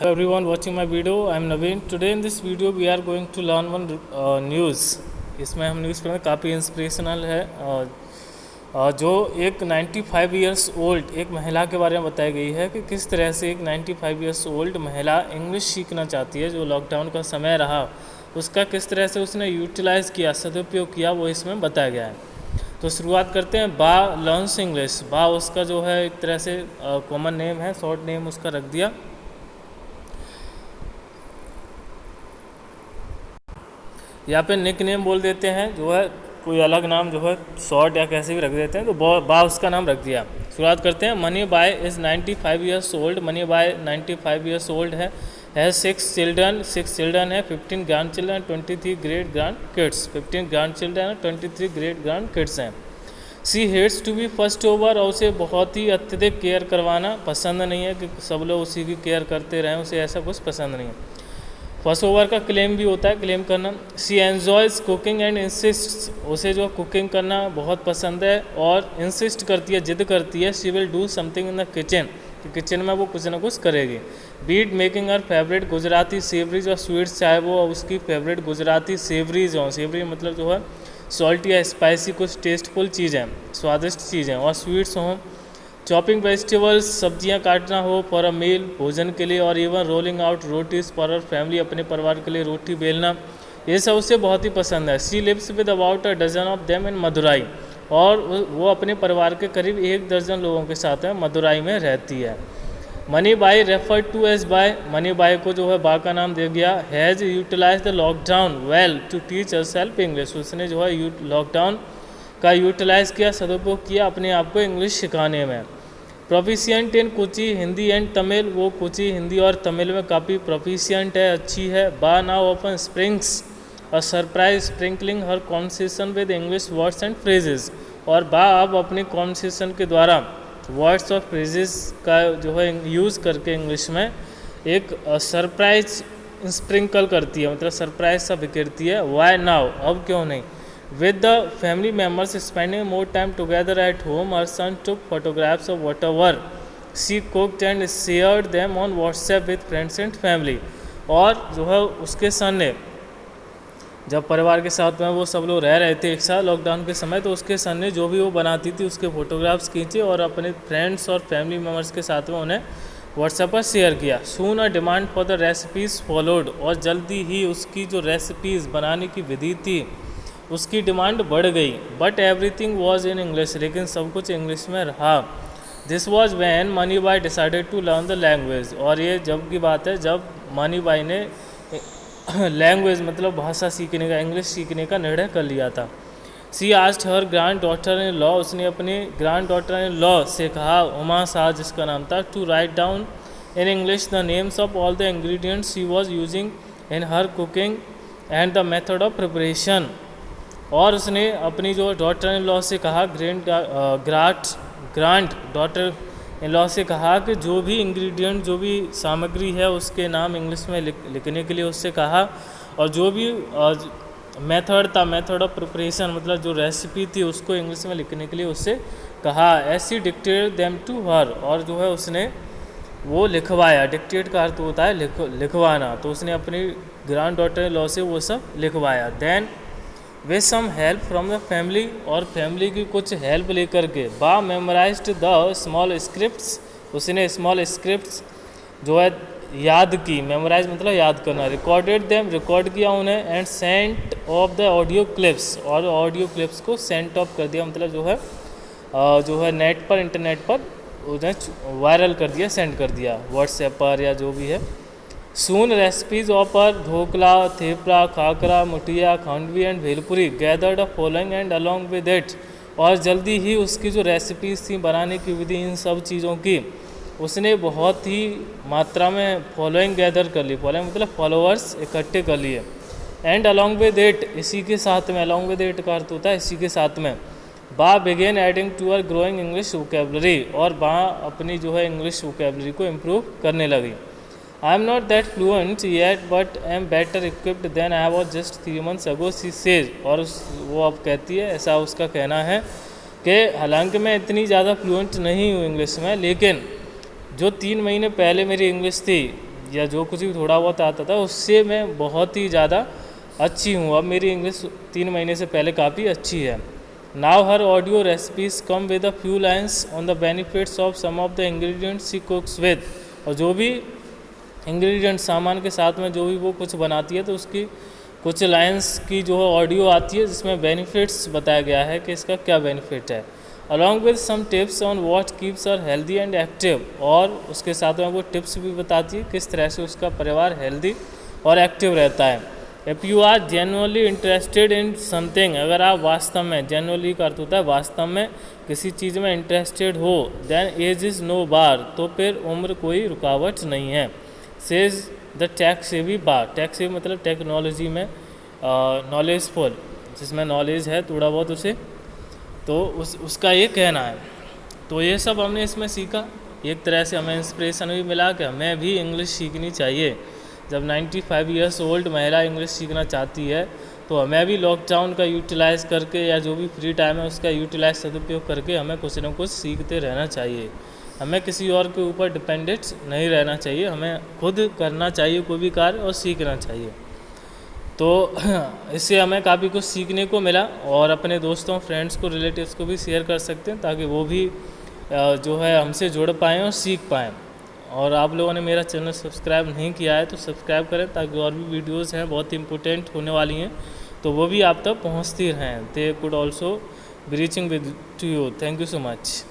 Hello everyone watching my video. I am Naveen. Today in this video we are going to learn one news. इसमें हम news पढ़ेंगे, काफ़ी inspirational है। जो एक 95 इयर्स ओल्ड एक महिला के बारे में बताई गई है कि किस तरह से एक 95 इयर्स ओल्ड महिला इंग्लिश सीखना चाहती है। जो लॉकडाउन का समय रहा उसका किस तरह से उसने यूटिलाइज़ किया, सदुपयोग किया, वो इसमें बताया गया है। तो शुरुआत करते हैं। बा लर्न्स इंग्लिश। बा उसका जो है एक तरह से कॉमन नेम है, शॉर्ट नेम उसका रख दिया। यहाँ पे निक नेम बोल देते हैं, जो है कोई अलग नाम जो है शॉर्ट या कैसे भी रख देते हैं, तो बा उसका नाम रख दिया। शुरुआत करते हैं। Mani Bai is 95 years old. Mani Bai 95 years old है 6 चिल्ड्रन है, 15 grand children, 23 great grand kids. 15 grand children है, 23 ग्रेट ग्रैंड किड्स हैं। She hates to be first over. और उसे बहुत ही अत्यधिक केयर करवाना पसंद नहीं है कि सब लोग उसी की केयर करते रहें, उसे ऐसा कुछ पसंद नहीं है। फर्स्ट ओवर का क्लेम भी होता है, क्लेम करना। सी एन्जॉयज कुकिंग एंड इंसिस्ट। उसे जो कुकिंग करना बहुत पसंद है और इंसिस्ट करती है, जिद करती है। She will do something in the kitchen, कि किचन में वो कुछ ना कुछ करेगी। Be it making her favourite Gujarati savouries और स्वीट्स, चाहे वो उसकी फेवरेट गुजराती सेवरीज हों। सेवरी मतलब जो है सॉल्टी या स्पाइसी, कुछ टेस्टफुल चीज़ है, स्वादिष्ट चीज़ हैं, और स्वीट्स हों। चॉपिंग वेजिटेबल्स, सब्जियां काटना हो फॉर अ मील, भोजन के लिए। और even rolling out rotis for her family, अपने परिवार के लिए रोटी बेलना, ये सब उसे बहुत ही पसंद है। She lives with about a dozen of them in Madurai. और वो अपने परिवार के करीब 1 दर्जन लोगों के साथ में मदुराई में रहती है। Mani Bai refer to as Bai. Mani Bai को जो है बा का नाम दे गया। Has utilise the lockdown well to teach herself English. उसने जो है लॉकडाउन का यूटिलाइज़ किया, सदुपयोग किया अपने आप को इंग्लिश सिखाने में। Proficient in Kuchi Hindi and Tamil. वो कुची हिंदी और तमिल में काफ़ी प्रोफिशिएंट है, अच्छी है। बा now open springs a surprise sprinkling her conversation with English words and phrases. और बा अब अपनी कॉन्वर्सेशन के द्वारा वर्ड्स और फ्रेजेस का जो है यूज़ करके इंग्लिश में एक सरप्राइज स्प्रिंकल करती है, मतलब सरप्राइज सा बिखेरती है। वाई नाउ, अब क्यों नहीं। With the family members spending more time together at home, her son took photographs of whatever she cooked and shared them on WhatsApp with friends and family. और जो है उसके सन ने, जब परिवार के साथ में वो सब लोग रह रहे थे एक साथ लॉकडाउन के समय, तो उसके सन ने जो भी वो बनाती थी उसके फोटोग्राफ्स खींचे और अपने फ्रेंड्स और फैमिली मेम्बर्स के साथ में उन्हें व्हाट्सएप पर शेयर किया। Soon a demand for the recipes followed. और जल्दी ही उसकी जो रेसिपीज़ बनाने की विधि थी उसकी डिमांड बढ़ गई। But everything was in English. लेकिन सब कुछ इंग्लिश में रहा। This was when Mani Bai decided to learn the language. और ये जब की बात है जब मनी बाई ने लैंग्वेज मतलब भाषा सीखने का, इंग्लिश सीखने का निर्णय कर लिया था। She asked her grand daughter in law. उसने अपनी ग्रैंड डॉटर इन लॉ से कहा, उमा शाह जिसका नाम था, to write down in English the names of all the ingredients she was using in her cooking and the method of preparation. और उसने अपनी जो डॉटर इन लॉ से कहा, ग्रांड डॉटर इन लॉ से कहा कि जो भी इंग्रेडिएंट, जो भी सामग्री है उसके नाम इंग्लिश में लिखने के लिए उससे कहा। और जो भी मेथड था, मेथड ऑफ प्रिपरेशन मतलब जो रेसिपी थी, उसको इंग्लिश में लिखने के लिए उससे कहा। ऐसी डिक्टेट देम टू हर। और जो है उसने वो लिखवाया। डिक्टेट का अर्थ होता है लिखवाना। तो उसने अपनी ग्रैंड डॉटर इन लॉ से वो सब लिखवाया। Then with some help from the family. और फैमिली की कुछ हेल्प लेकर के Ba memorized the small scripts. उसने स्मॉल स्क्रिप्ट्स जो है याद की। मेमोराइज मतलब याद करना। रिकॉर्डेड देम, रिकॉर्ड किया उन्हें। And sent off the audio clips. और ऑडियो क्लिप्स को सेंट ऑफ कर दिया, मतलब जो है नेट पर, इंटरनेट पर उन्हें वायरल कर दिया, सेंड कर दिया व्हाट्सएप पर या जो भी है। सून रेसिपीज ऑफर ढोकला, थेपला, खाकरा, मुठिया, khandvi and bhelpuri gathered a following and along with it. और जल्दी ही उसकी जो रेसिपीज़ थी, बनाने की विधि, इन सब चीज़ों की उसने बहुत ही मात्रा में फॉलोइंग गैदर कर ली। फॉलोइंग मतलब फॉलोअर्स इकट्ठे कर लिए। एंड अलॉन्ग विद इट, इसी के साथ में, अलॉन्ग विद इट का अर्थ होता है इसी के साथ में। Ba began adding to her growing English vocabulary. और बा अपनी जो है इंग्लिश वोकेबलरी को इम्प्रूव करने लगी। I am not that fluent yet, but am better equipped than I was just 3 months ago, she says. और वो अब कहती है, ऐसा उसका कहना है कि हालांकि मैं इतनी ज़्यादा फ्लुएंट नहीं हूँ इंग्लिश में, लेकिन जो 3 महीने पहले मेरी इंग्लिश थी, या जो कुछ भी थोड़ा बहुत आता था उससे मैं बहुत ही ज़्यादा अच्छी हूँ। अब मेरी इंग्लिश 3 महीने से पहले काफ़ी अच्छी है। Now her audio recipes come with a few lines on the benefits of some of the ingredients she cooks with. और जो भी इंग्रेडिएंट सामान के साथ में जो भी वो कुछ बनाती है तो उसकी कुछ लाइन्स की जो ऑडियो आती है जिसमें बेनिफिट्स बताया गया है कि इसका क्या बेनिफिट है, along with some tips on what keeps her healthy and active. और उसके साथ में वो टिप्स भी बताती है किस तरह से उसका परिवार हेल्दी और एक्टिव रहता है। If you are genuinely interested in something, अगर आप वास्तव में, जेन्युइनली का अर्थ होता है वास्तव में किसी चीज़ में इंटरेस्टेड हो, देन एज इज़ नो बार, तो फिर उम्र कोई रुकावट नहीं है। Says the tech savvy bar, tech savvy मतलब टेक्नोलॉजी में नॉलेजफुल, जिसमें नॉलेज है थोड़ा बहुत उसे, तो उसका ये कहना है। तो ये सब हमने इसमें सीखा। एक तरह से हमें इंस्पिरेशन भी मिला कि हमें भी इंग्लिश सीखनी चाहिए। जब 95 ईयर्स ओल्ड महिला इंग्लिश सीखना चाहती है तो हमें भी लॉकडाउन का यूटिलाइज़ करके या जो भी फ्री टाइम है उसका यूटिलाइज सदुपयोग करके हमें कुछ ना कुछ सीखते रहना चाहिए। हमें किसी और के ऊपर डिपेंडेंट नहीं रहना चाहिए, हमें खुद करना चाहिए कोई भी कार्य और सीखना चाहिए। तो इससे हमें काफ़ी कुछ सीखने को मिला और अपने दोस्तों, फ्रेंड्स को, रिलेटिव्स को भी शेयर कर सकते हैं ताकि वो भी जो है हमसे जुड़ पाएँ और सीख पाएँ। और आप लोगों ने मेरा चैनल सब्सक्राइब नहीं किया है तो सब्सक्राइब करें ताकि और भी वीडियोस हैं बहुत इंपॉर्टेंट होने वाली हैं तो वो भी आप तक पहुंचती रहें। They could also be reaching with two you. Thank you so much.